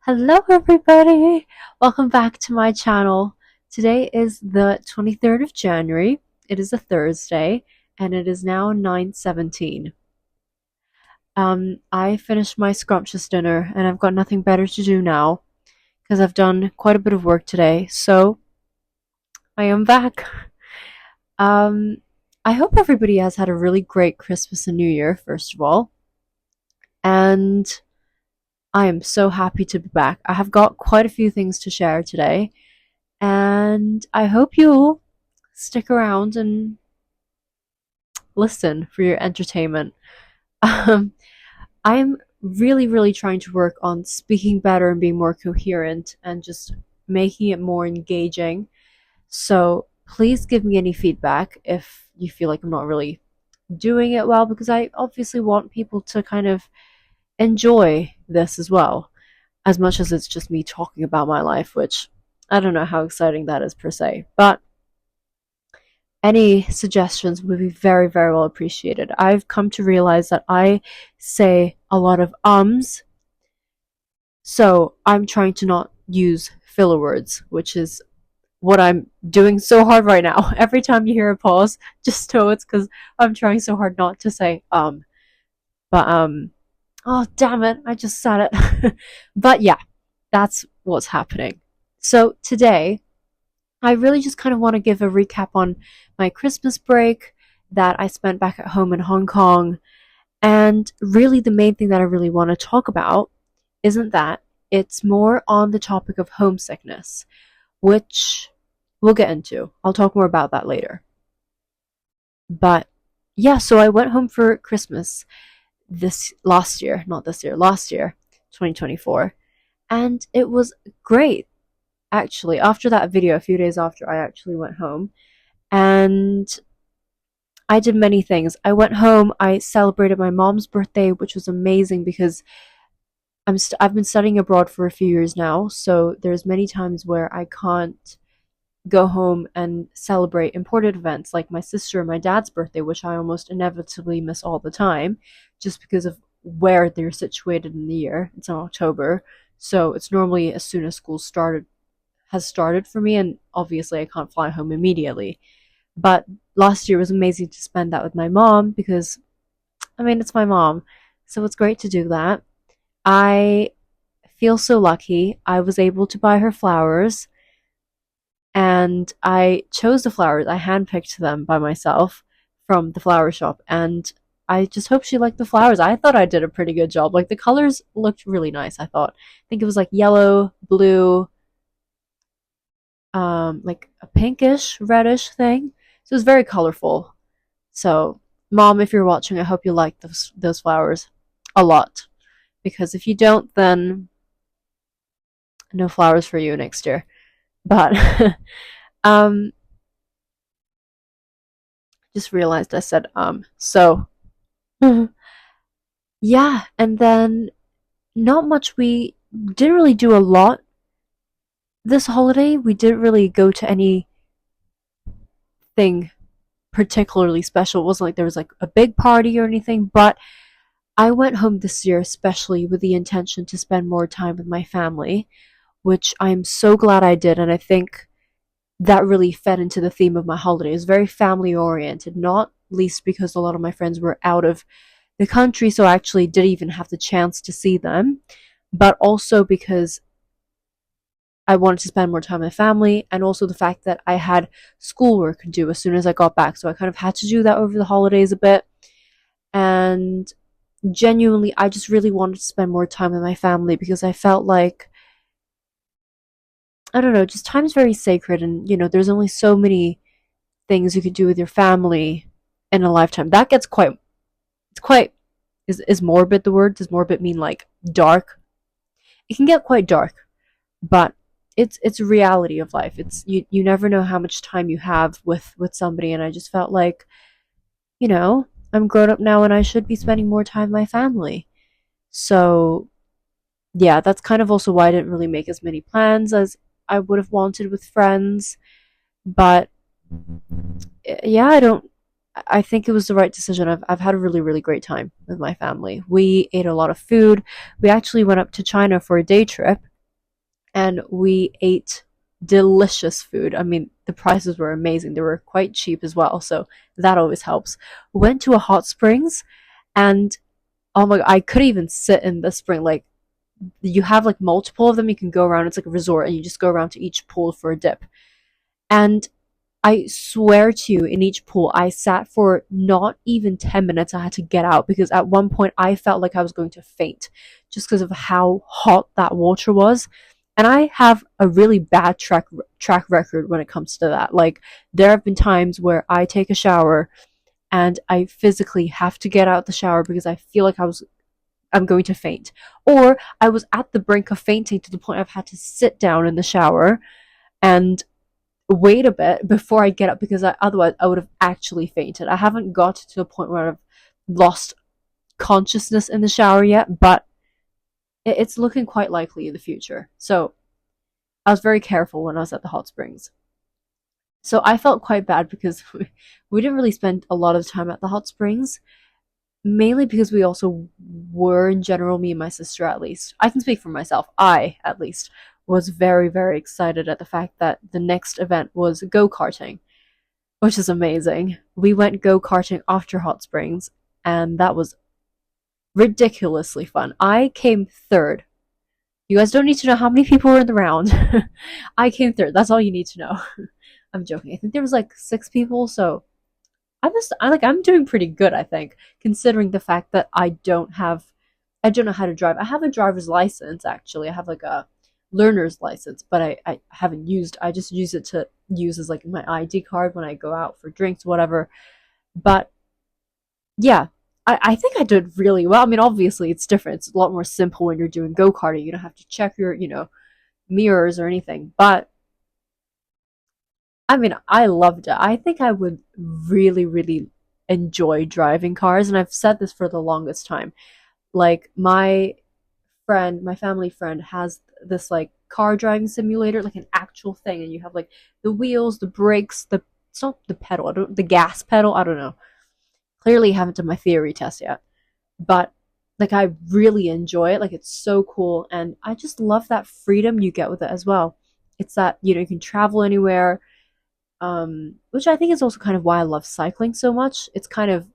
Hello everybody! Welcome back to my channel. Today is the 23rd of January. It is a Thursday and it is now 9:17. I finished my scrumptious dinner and I've got nothing better to do now because I've done quite a bit of work today. So I am back. Um, I hope everybody has had a really great Christmas and New Year, first of all. And I am so happy to be back. I have got quite a few things to share today, and I hope you'll stick around and listen for your entertainment. Um, I'm really trying to work on speaking better and being more coherent and just making it more engaging. So please give me any feedback if you feel like I'm not really doing it well, because I obviously want people to kind of enjoy this as well, as much as it's just me talking about my life, which I don't know how exciting that is per se. But any suggestions would be very well appreciated. I've come to realize that I say a lot of ums, so I'm trying to not use filler words, which is what I'm doing so hard right now. Every time you hear a pause, just know it's because I'm trying so hard not to say But oh damn it, I just said it. But yeah, that's what's happening. So today, I really just kind of want to give a recap on my Christmas break that I spent back at home in Hong Kong. And really, the main thing that I really want to talk about isn't that, it's more on the topic of homesickness, which we'll get into. I'll talk more about that later. But yeah, so I went home for Christmas last year, 2024. And it was great. Actually, after that video, a few days after, I actually went home and I did many things. I went home, I celebrated my mom's birthday, which was amazing because I've been studying abroad for a few years now, so there's many times where I can't go home and celebrate important events like my sister and my dad's birthday, which I almost inevitably miss all the time just because of where they're situated in the year. It's in October, so it's normally as soon as school has started for me, and obviously I can't fly home immediately. But last year was amazing to spend that with my mom because, I mean, it's my mom, so it's great to do that. I feel so lucky. I was able to buy her flowers, and I chose the flowers. I handpicked them by myself from the flower shop, and I just hope she liked the flowers. I thought I did a pretty good job. Like, the colors looked really nice, I thought. I think it was like yellow, blue, like a pinkish, reddish thing. So it was very colorful. So, Mom, if you're watching, I hope you like those flowers a lot. Because if you don't, then no flowers for you next year. But um, just realized I said so yeah, and then not much. We didn't really do a lot this holiday. We didn't really go to anything particularly special. It wasn't like there was like a big party or anything, but I went home this year especially with the intention to spend more time with my family, which I'm so glad I did, and I think that really fed into the theme of my holiday. It was very family oriented, not least because a lot of my friends were out of the country, so I actually didn't even have the chance to see them, but also because I wanted to spend more time with my family, and also the fact that I had schoolwork to do as soon as I got back, so I kind of had to do that over the holidays a bit. And genuinely, I just really wanted to spend more time with my family because I felt like, I don't know, just time's very sacred, and there's only so many things you could do with your family in a lifetime. That gets quite, it's quite, is morbid the word? Does morbid mean like dark? It can get quite dark, but it's a reality of life. It's you never know how much time you have with somebody, and I just felt like, I'm grown up now and I should be spending more time with my family. So yeah, that's kind of also why I didn't really make as many plans as I would have wanted with friends. But yeah, I think it was the right decision. I've had a really great time with my family. We ate a lot of food. We actually went up to China for a day trip, and we ate delicious food. I mean, the prices were amazing. They were quite cheap as well, so that always helps. Went to a hot springs, and oh my god, I could even sit in the spring. Like, you have like multiple of them. You can go around. It's like a resort, and you just go around to each pool for a dip. And I swear to you, in each pool, I sat for not even 10 minutes. I had to get out because at one point I felt like I was going to faint just because of how hot that water was. And I have a really bad track record when it comes to that. Like, there have been times where I take a shower and I physically have to get out the shower because I feel like I'm going to faint. Or I was at the brink of fainting to the point I've had to sit down in the shower and wait a bit before I get up because otherwise I would have actually fainted. I haven't got to the point where I've lost consciousness in the shower yet, but it's looking quite likely in the future. So I was very careful when I was at the hot springs. So I felt quite bad because we didn't really spend a lot of time at the hot springs, mainly because we also were, in general, me and my sister at least. I can speak for myself. I, at least, was very, very excited at the fact that the next event was go karting, which is amazing. We went go karting after hot springs, and that was ridiculously fun. I came third. You guys don't need to know how many people were in the round. I came third. That's all you need to know. I'm joking. I think there was like 6 people, so I'm doing pretty good, I think, considering the fact that I don't know how to drive. I have a driver's license actually. I have like a learner's license, but I haven't used. I just use it to use as like my ID card when I go out for drinks, whatever. But yeah, I think I did really well. I mean, obviously it's different. It's a lot more simple when you're doing go-karting. You don't have to check your, mirrors or anything. But I mean, I loved it. I think I would really, really enjoy driving cars, and I've said this for the longest time. Like, my family friend has this like car driving simulator, like an actual thing, and you have like the wheels, the brakes, it's not the pedal, the gas pedal, I don't know. Clearly haven't done my theory test yet. But like, I really enjoy it. Like, it's so cool, and I just love that freedom you get with it as well. It's that, you can travel anywhere, which I think is also kind of why I love cycling so much. It's kind of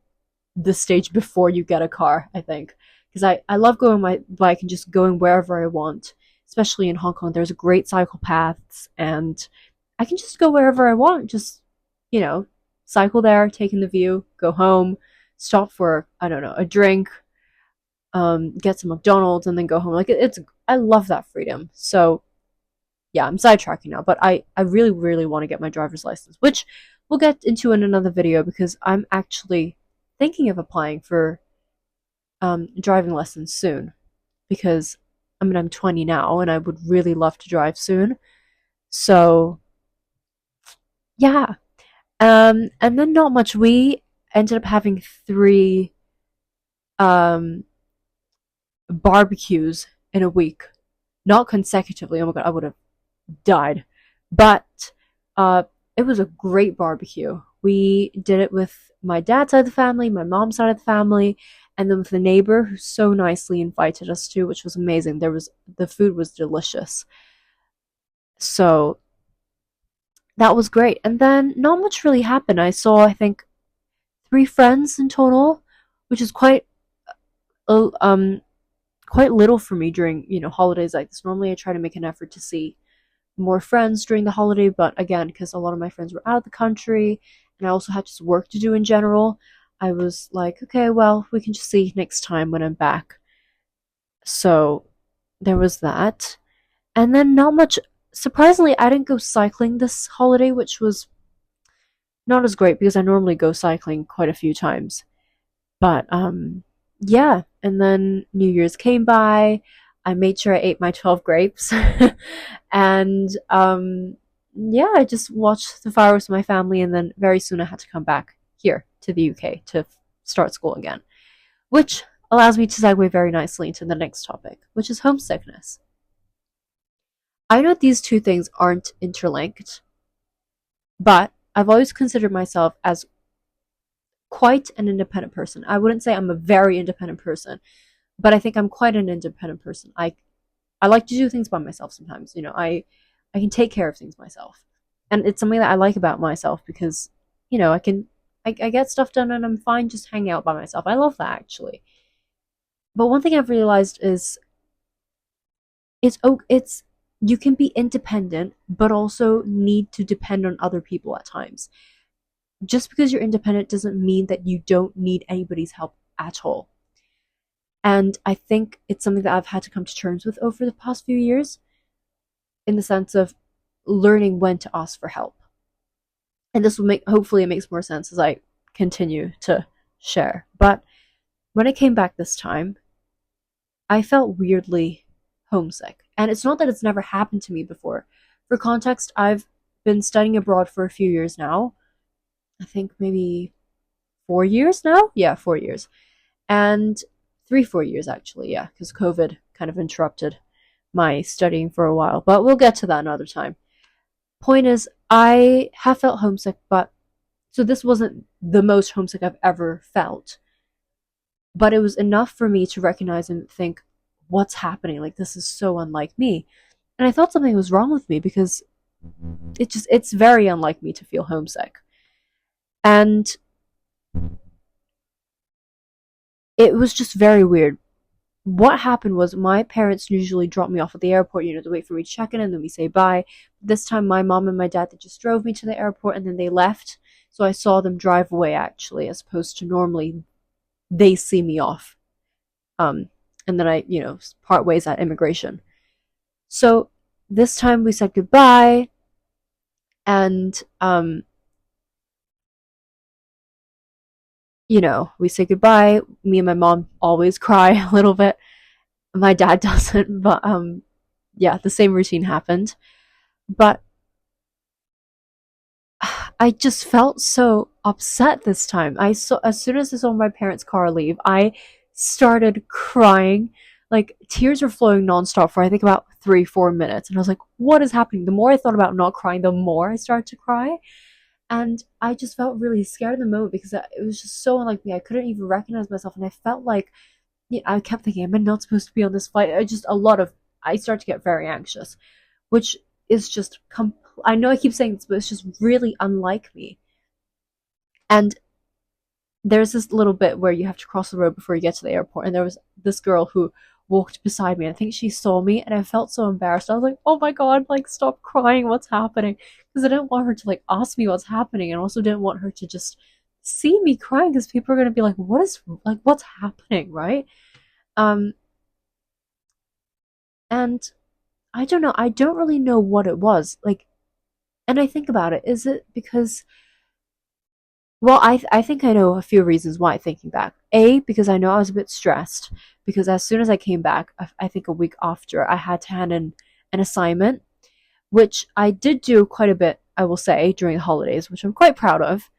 the stage before you get a car, I think. Because I love going on my bike and just going wherever I want. Especially in Hong Kong, there's great cycle paths, and I can just go wherever I want. Just, you know, cycle there, take in the view, go home, stop for, I don't know, a drink, get some McDonald's, and then go home. Like, I love that freedom. So yeah, I'm sidetracking now, but I really, really want to get my driver's license, which we'll get into in another video because I'm actually thinking of applying for driving lessons soon because I mean, I'm 20 now and I would really love to drive soon. So yeah. And then not much. We ended up having 3 um barbecues in a week, not consecutively. Oh my god, I would have died. But it was a great barbecue. We did it with my dad's side of the family, my mom's side of the family, and then with the neighbor who so nicely invited us to, which was amazing. The food was delicious. So that was great. And then not much really happened. I saw, I think, 3 friends in total, which is uh, um quite little for me during, holidays like this. Normally I try to make an effort to see more friends during the holiday, but again, because a lot of my friends were out of the country and I also had just work to do in general, I was like, okay, well, we can just see next time when I'm back. So there was that. And then not much. Surprisingly, I didn't go cycling this holiday, which was not as great because I normally go cycling quite a few times. But yeah, and then New Year's came by. I made sure I ate my 12 grapes. And yeah, I just watched the fireworks with my family, and then very soon I had to come back here to the UK to start school again, which allows me to segue very nicely into the next topic, which is homesickness. I know these two things aren't interlinked, but I've always considered myself as quite an independent person. I wouldn't say I'm a very independent person, but I think I'm quite an independent person. I like to do things by myself sometimes. I can take care of things myself. And it's something that I like about myself because, I get stuff done and I'm fine just hanging out by myself. I love that actually. But one thing I've realized is it's you can be independent but also need to depend on other people at times. Just because you're independent doesn't mean that you don't need anybody's help at all. And I think it's something that I've had to come to terms with over the past few years, in the sense of learning when to ask for help. And this will make, hopefully, it makes more sense as I continue to share. But when I came back this time, I felt weirdly homesick. And it's not that it's never happened to me before. For context, I've been studying abroad for a few years now. I think maybe 4 years now? Yeah, 4 years. And 4 years actually, yeah, because COVID kind of interrupted my studying for a while. But we'll get to that another time. Point is, I have felt homesick, but so this wasn't the most homesick I've ever felt. But it was enough for me to recognize and think, what's happening? Like, this is so unlike me. And I thought something was wrong with me because it's very unlike me to feel homesick. And it was just very weird. What happened was my parents usually drop me off at the airport, to wait for me to check in and then we say bye. This time my mom and my dad, they just drove me to the airport and then they left. So I saw them drive away actually, as opposed to normally they see me off. And then I, part ways at immigration. So this time we said goodbye and we say goodbye. Me and my mom always cry a little bit. My dad doesn't, but yeah, the same routine happened. But I just felt so upset this time. As soon as I saw my parents' car leave, I started crying. Like tears were flowing nonstop for I think about 3-4 minutes, and I was like, "What is happening?" The more I thought about not crying, the more I started to cry, and I just felt really scared in the moment because it was just so unlike me. I couldn't even recognize myself, and I felt like I kept thinking, "Am I not supposed to be on this flight?" I started to get very anxious, which is just I know I keep saying this, but it's just really unlike me. And there's this little bit where you have to cross the road before you get to the airport, and there was this girl who walked beside me. I think she saw me, and I felt so embarrassed. I was like, "Oh my god, like stop crying! What's happening?" Because I didn't want her to like ask me what's happening, and also didn't want her to just see me crying because people are gonna be like, what's happening, right?" Um, and I don't know. I don't really know what it was like, and I think about it. Is it because well, I think I know a few reasons why thinking back. A, because I know I was a bit stressed because as soon as I came back, I think a week after, I had to hand in an assignment, which I did do quite a bit, I will say, during the holidays, which I'm quite proud of.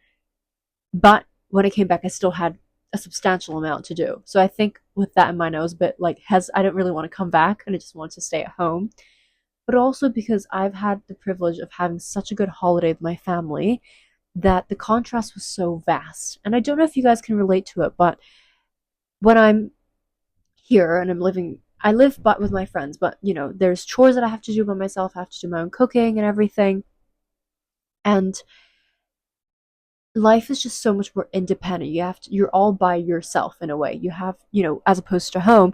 But when I came back, I still had a substantial amount to do. So I think with that in mind, I was a bit like, I didn't really want to come back and I just wanted to stay at home. But also because I've had the privilege of having such a good holiday with my family that the contrast was so vast. And I don't know if you guys can relate to it, but when I'm here and I live but with my friends, but there's chores that I have to do by myself. I have to do my own cooking and everything. And life is just so much more independent. You're all by yourself in a way. You have, as opposed to home,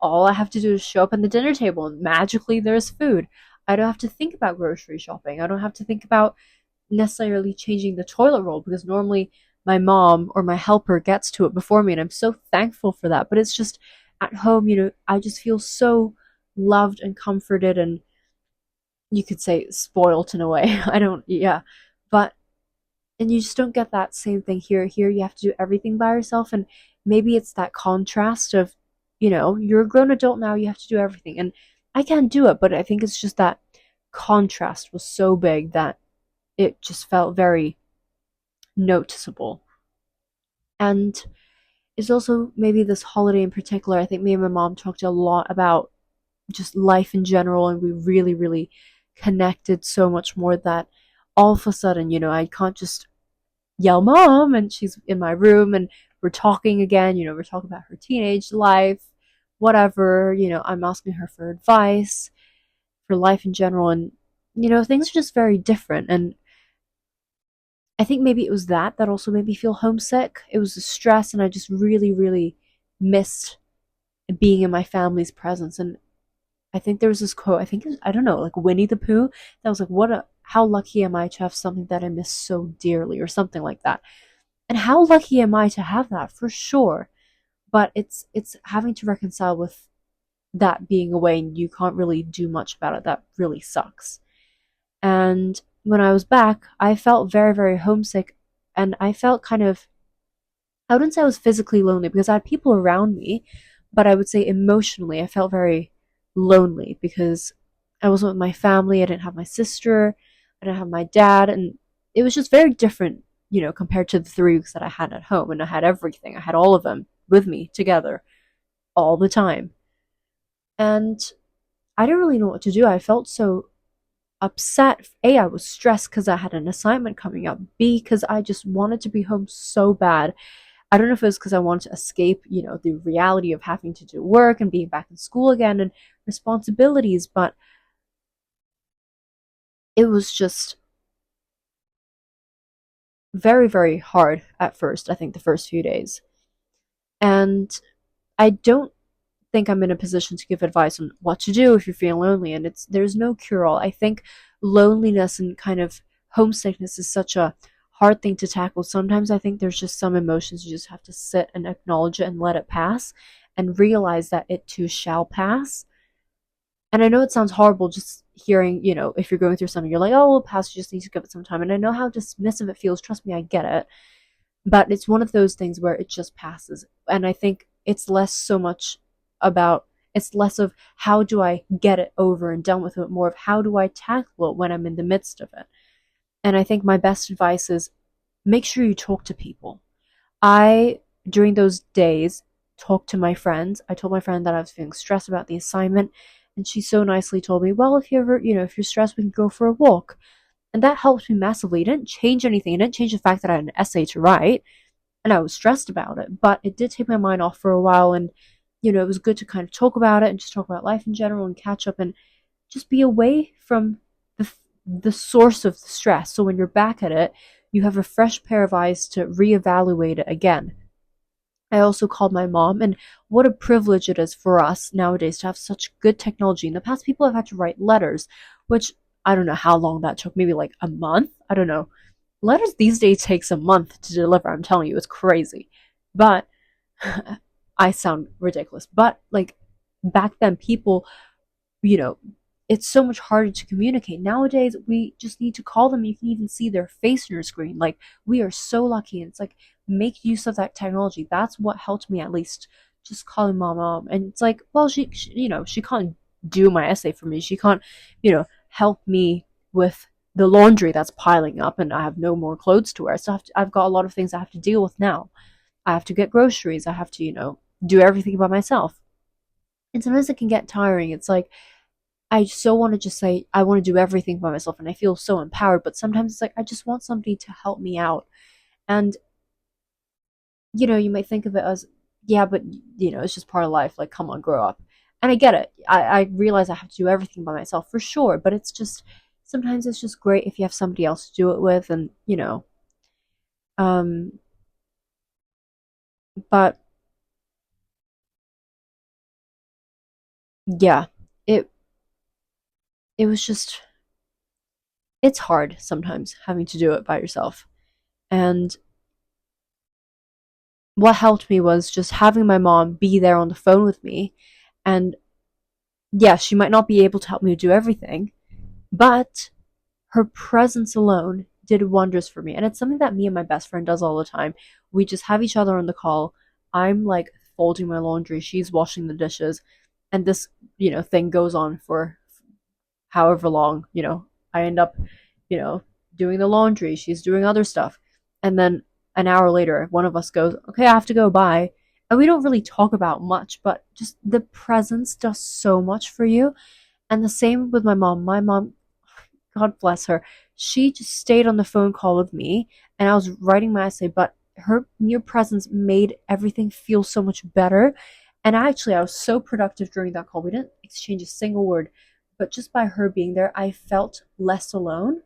all I have to do is show up at the dinner table and magically there's food. I don't have to think about grocery shopping. I don't have to think about necessarily changing the toilet roll because normally my mom or my helper gets to it before me, and I'm so thankful for that. But it's just at home, I just feel so loved and comforted, and you could say spoiled in a way. I don't, yeah, but and you just don't get that same thing here. Here you have to do everything by yourself, and maybe it's that contrast of, you're a grown adult now, you have to do everything, and I can't do it, but I think it's just that contrast was so big that it just felt very noticeable. And it's also maybe this holiday in particular. I think me and my mom talked a lot about just life in general, and we really, really connected so much more that all of a sudden, I can't just yell mom and she's in my room and we're talking again, we're talking about her teenage life, whatever, I'm asking her for advice, for life in general, and things are just very different. And I think maybe it was that also made me feel homesick. It was the stress, and I just really, really missed being in my family's presence. And I think there was this quote, I don't know, like Winnie the Pooh, that was like, how lucky am I to have something that I miss so dearly, or something like that. And how lucky am I to have that, for sure. But it's having to reconcile with that being away and you can't really do much about it. That really sucks. And when I was back, I felt very, very homesick, and I felt kind of, I wouldn't say I was physically lonely because I had people around me, but I would say emotionally I felt very lonely because I wasn't with my family. I didn't have my sister, I didn't have my dad, and it was just very different, compared to the 3 weeks that I had at home. And I had everything, I had all of them with me together all the time. And I didn't really know what to do. I felt so upset. A, I was stressed because I had an assignment coming up. B, because I just wanted to be home so bad. I don't know if it was because I wanted to escape, the reality of having to do work and being back in school again and responsibilities, but it was just very, very hard at first, I think, the first few days. And I don't think I'm in a position to give advice on what to do if you're feeling lonely, and there's no cure all. I think loneliness and kind of homesickness is such a hard thing to tackle. Sometimes I think there's just some emotions you just have to sit and acknowledge it and let it pass and realize that it too shall pass. And I know it sounds horrible just hearing, if you're going through something, you're like, oh, it'll pass, you just need to give it some time. And I know how dismissive it feels. Trust me, I get it. But it's one of those things where it just passes. And I think it's less of how do I get it over and done with it, more of how do I tackle it when I'm in the midst of it. And I think my best advice is make sure you talk to people. I, during those days, talked to my friends. I told my friend that I was feeling stressed about the assignment, and she so nicely told me, well, if you ever, if you're stressed, we can go for a walk. And that helped me massively. It didn't change anything. It didn't change the fact that I had an essay to write, and I was stressed about it, but it did take my mind off for a while. And it was good to kind of talk about it and just talk about life in general and catch up and just be away from the source of the stress. So when you're back at it, you have a fresh pair of eyes to reevaluate it again. I also called my mom, and what a privilege it is for us nowadays to have such good technology. In the past, people have had to write letters, which I don't know how long that took, maybe like a month. I don't know. Letters these days takes a month to deliver. I'm telling you, it's crazy. But I sound ridiculous. But like back then, people, you know, it's so much harder to communicate. Nowadays, we just need to call them. You can even see their face on your screen. Like, we are so lucky. And it's like, make use of that technology. That's what helped me, at least, just calling mom. And it's like, well, she can't do my essay for me. She can't, help me with the laundry that's piling up, and I have no more clothes to wear. So I've got a lot of things I have to deal with now. I have to get groceries. I have to, do everything by myself. And sometimes it can get tiring. It's like, I so want to just say, I want to do everything by myself, and I feel so empowered. But sometimes it's like, I just want somebody to help me out. And, you might think of it as, yeah, but, it's just part of life. Like, come on, grow up. And I get it. I realize I have to do everything by myself for sure. But it's just, sometimes it's just great if you have somebody else to do it with. And, um, but yeah, it, it was just, it's hard sometimes having to do it by yourself. And what helped me was just having my mom be there on the phone with me. And yeah, she might not be able to help me do everything, but her presence alone did wonders for me. And it's something that me and my best friend does all the time. We just have each other on the call. I'm like folding my laundry, she's washing the dishes, and this, thing goes on for however long, I end up, you know, doing the laundry, she's doing other stuff. And then an hour later, one of us goes, okay, I have to go, bye. And we don't really talk about much, but just the presence does so much for you. And the same with my mom. My mom, God bless her, she just stayed on the phone call with me, and I was writing my essay, but her mere presence made everything feel so much better. And actually, I was so productive during that call. We didn't exchange a single word, but just by her being there, I felt less alone.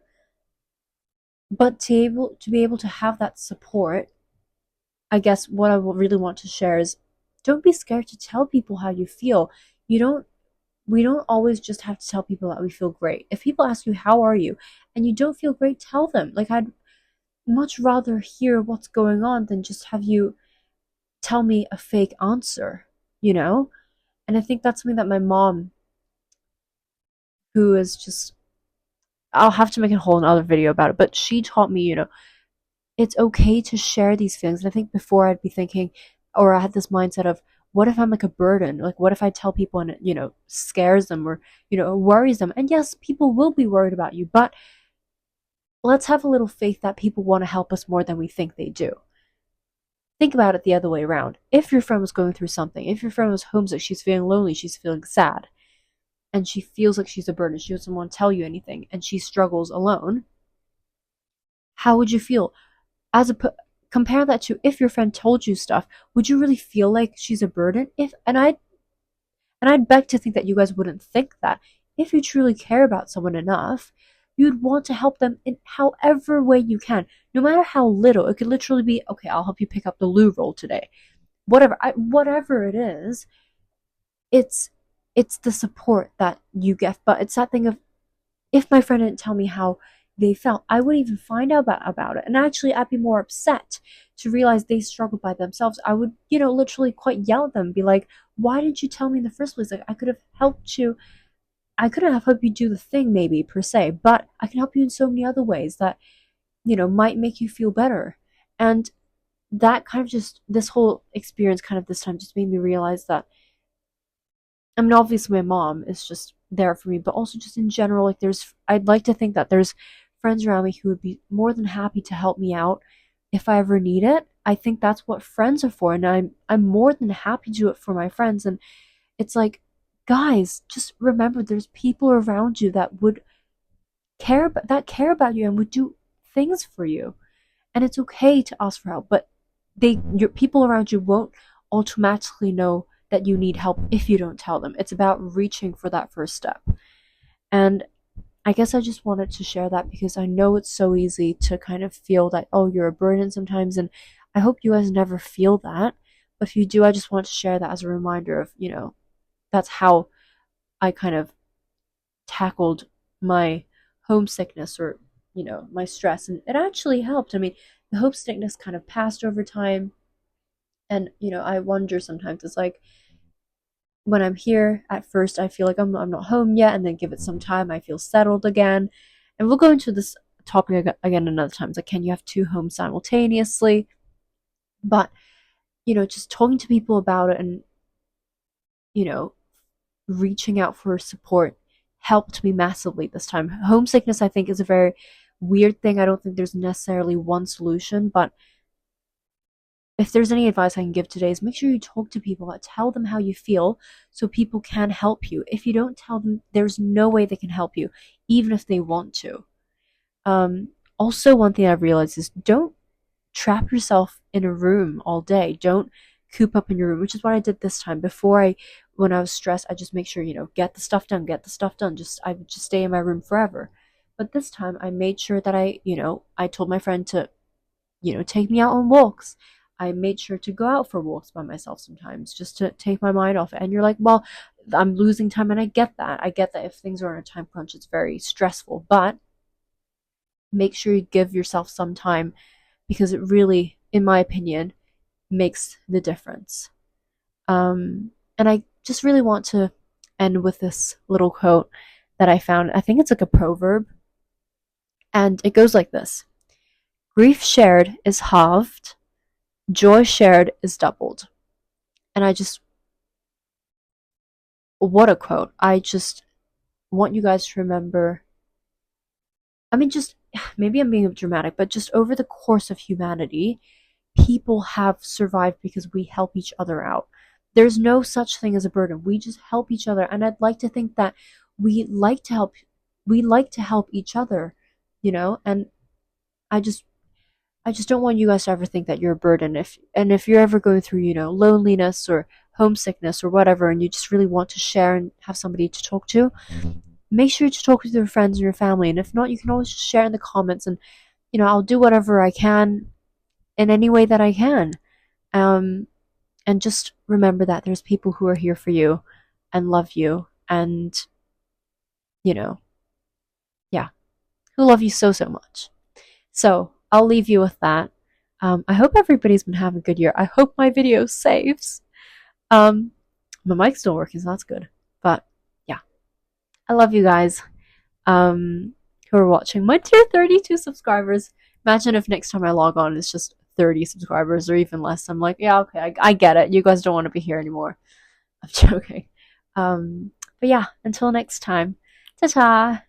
But to be able to have that support, I guess what I really want to share is don't be scared to tell people how you feel. You don't we don't always just have to tell people that we feel great. If people ask you how are you and you don't feel great, tell them. Like I'd much rather hear what's going on than just have you tell me a fake answer, you know? And I think that's something that my mom, who is just, I'll have to make a whole another video about it, but she taught me, it's okay to share these feelings. And I think before I'd be thinking, or I had this mindset of, what if I'm like a burden? Like, what if I tell people and it, scares them or, worries them? And yes, people will be worried about you, but let's have a little faith that people want to help us more than we think they do. Think about it the other way around. If your friend was going through something, if your friend was homesick, she's feeling lonely, she's feeling sad, and she feels like she's a burden, she doesn't want to tell you anything, and she struggles alone, how would you feel? Compare that to if your friend told you stuff, would you really feel like she's a burden? And I'd beg to think that you guys wouldn't think that. If you truly care about someone enough, you'd want to help them in however way you can, no matter how little. It could literally be, okay, I'll help you pick up the loo roll today. Whatever it is, it's the support that you get. But it's that thing of, if my friend didn't tell me how they felt, I wouldn't even find out about it. And actually, I'd be more upset to realize they struggled by themselves. I would, literally quite yell at them, be like, why didn't you tell me in the first place? Like, I could have helped you. I couldn't have helped you do the thing, maybe, per se, but I can help you in so many other ways that, might make you feel better. And that kind of just, this whole experience kind of this time just made me realize that, I mean, obviously my mom is just there for me, but also just in general, like I'd like to think that there's friends around me who would be more than happy to help me out if I ever need it. I think that's what friends are for, and I'm more than happy to do it for my friends. And it's like, guys, just remember there's people around you that would care about you and would do things for you. And it's okay to ask for help, but your people around you won't automatically know that you need help if you don't tell them. It's about reaching for that first step. And I guess I just wanted to share that because I know it's so easy to kind of feel that, oh, you're a burden sometimes. And I hope you guys never feel that. But if you do, I just want to share that as a reminder of, that's how I kind of tackled my homesickness or, my stress. And it actually helped. I mean, the homesickness kind of passed over time. And, I wonder sometimes, it's like, when I'm here, at first I feel like I'm not home yet, and then give it some time, I feel settled again. And we'll go into this topic again another time. It's like, can you have two homes simultaneously? But, just talking to people about it and, reaching out for support helped me massively this time. Homesickness, I think, is a very weird thing. I don't think there's necessarily one solution, but if there's any advice I can give today is make sure you talk to people, tell them how you feel so people can help you. If you don't tell them, there's no way they can help you, even if they want to. Also, one thing I've realized is don't trap yourself in a room all day. Don't coop up in your room, which is what I did this time. When I was stressed, I just make sure, get the stuff done. I would just stay in my room forever. But this time I made sure that I told my friend to, take me out on walks. I made sure to go out for walks by myself sometimes just to take my mind off it. And you're like, well, I'm losing time, and I get that. I get that if things are on a time crunch, it's very stressful. But make sure you give yourself some time because it really, in my opinion, makes the difference. And I just really want to end with this little quote that I found. I think it's like a proverb. And it goes like this: grief shared is halved, joy shared is doubled. And what a quote. I just want you guys to remember. I mean, just maybe I'm being dramatic, but just over the course of humanity, people have survived because we help each other out. There's no such thing as a burden. We just help each other. And I'd like to think that we like to help each other, and I just don't want you guys to ever think that you're a burden. If you're ever going through, loneliness or homesickness or whatever, and you just really want to share and have somebody to talk to, make sure to talk with your friends and your family. And if not, you can always just share in the comments, and I'll do whatever I can in any way that I can. Um, and just remember that there's people who are here for you and love you, and you know, yeah, who love you so, so much. So I'll leave you with that. I hope everybody's been having a good year. I hope my video saves. My mic's still working, so that's good. But yeah, I love you guys who are watching. My tier 32 subscribers. Imagine if next time I log on it's just 30 subscribers or even less. I'm like, yeah, okay, I get it. You guys don't want to be here anymore. I'm joking. But yeah, until next time. Ta-ta!